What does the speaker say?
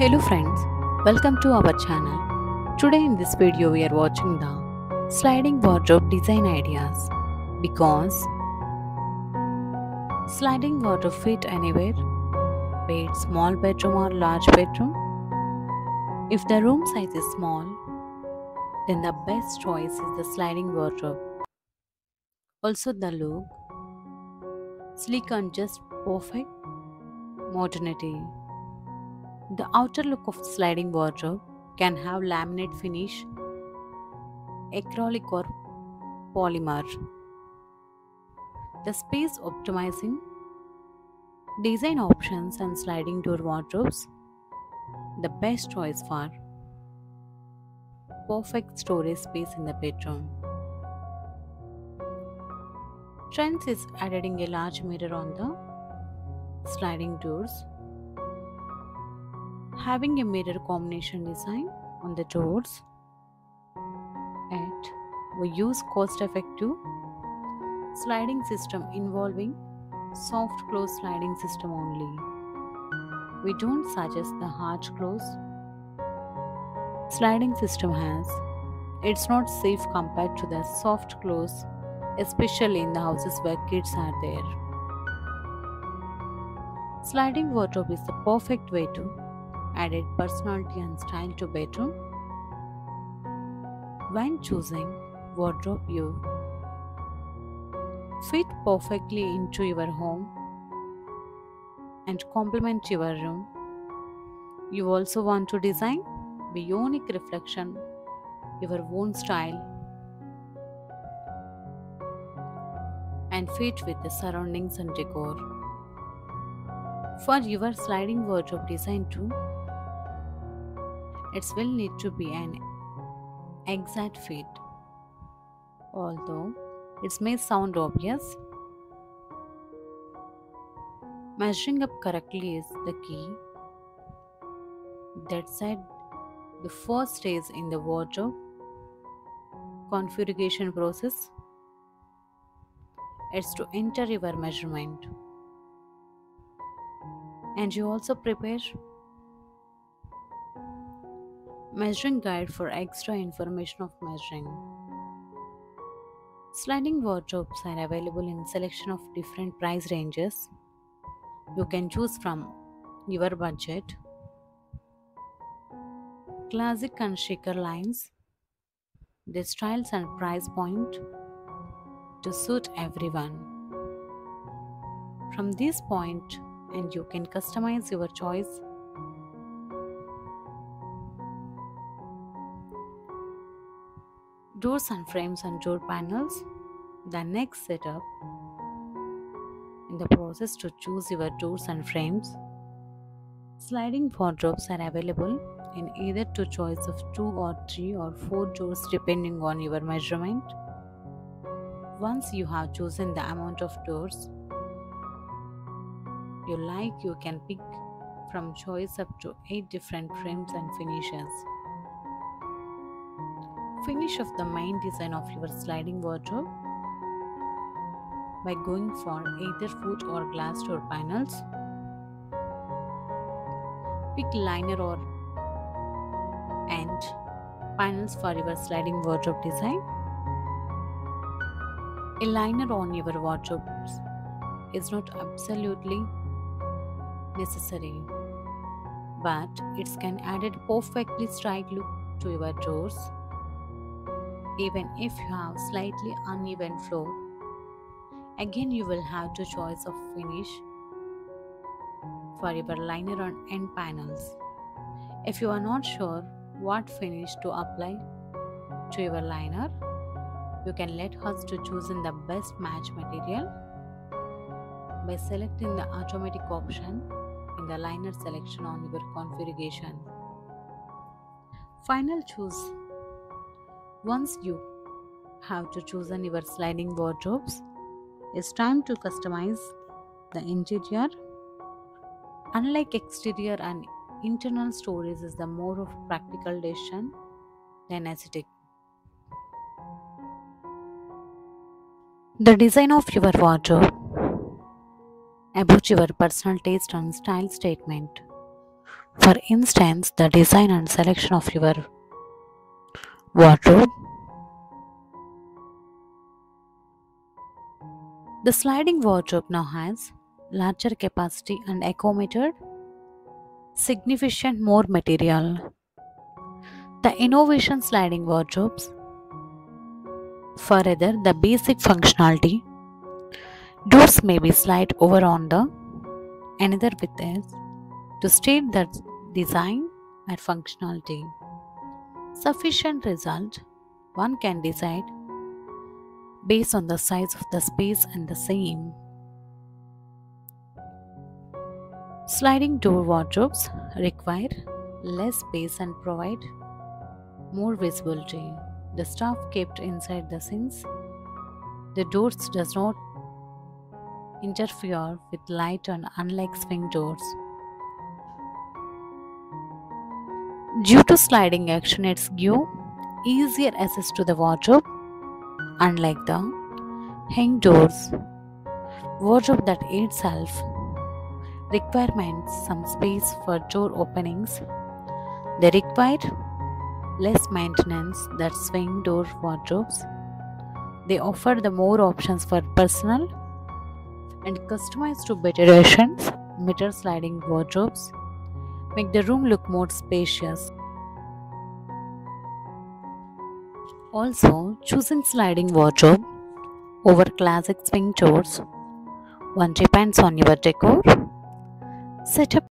Hello friends, welcome to our channel. Today in this video we are watching the sliding wardrobe design ideas because sliding wardrobe fit anywhere, be it small bedroom or large bedroom. If the room size is small, then the best choice is the sliding wardrobe. Also the look, sleek and just perfect modernity. The outer look of sliding wardrobe can have laminate finish, acrylic or polymer. The space optimizing design options and sliding door wardrobes, the best choice for perfect storage space in the bedroom. Trends is adding a large mirror on the sliding doors. Having a mirror combination design on the doors. And we use cost-effective sliding system involving soft close sliding system only. We don't suggest the hard close sliding system has. It's not safe compared to the soft close, especially in the houses where kids are there. Sliding wardrobe is the perfect way to add personality and style to bedroom. When choosing wardrobe, you fit perfectly into your home and complement your room. You also want to design a unique reflection, your own style, and fit with the surroundings and decor. For your sliding wardrobe design too, it will need to be an exact fit. Although it may sound obvious, measuring up correctly is the key. That said, the first stage in the wardrobe configuration process is to enter your measurement, and you also prepare measuring guide for extra information of measuring. Sliding wardrobes are available in selection of different price ranges. You can choose from your budget, classic and chicer lines, the styles and price point to suit everyone. From this point, and you can customize your choice. Doors and frames and door panels. The next setup in the process to choose your doors and frames. Sliding wardrobes are available in either two choice of 2 or 3 or 4 doors depending on your measurement. Once you have chosen the amount of doors you like, you can pick from choice up to 8 different frames and finishes. Finish of the main design of your sliding wardrobe by going for either wood or glass door panels. Pick liner or end panels for your sliding wardrobe design. A liner on your wardrobe is not absolutely necessary, but it can add a perfectly straight look to your doors. Even if you have slightly uneven floor, again you will have to choice of finish for your liner and end panels. If you are not sure what finish to apply to your liner, you can let us to choose in the best match material by selecting the automatic option in the liner selection on your configuration. Final choose. Once you have to choose your sliding wardrobes, it's time to customize the interior. Unlike exterior and internal storage is the more of practical decision than aesthetic. The design of your wardrobe about your personal taste and style statement. For instance, the design and selection of your wardrobe. The sliding wardrobe now has larger capacity and accommodated significant more material. The innovation sliding wardrobes further the basic functionality. Doors may be slide over on the another with is to state the design and functionality. Sufficient result one can decide based on the size of the space and the same. Sliding door wardrobes require less space and provide more visibility. The stuff kept inside the scenes. The doors does not interfere with light and unlike swing doors. Due to sliding action, it's give easier access to the wardrobe, unlike the hang doors. Wardrobe that itself requirements some space for door openings. They require less maintenance than swing door wardrobes. They offer the more options for personal and customized to better rations. Mirror sliding wardrobes make the room look more spacious. Also, choosing sliding wardrobe over classic swing doors one depends on your decor setup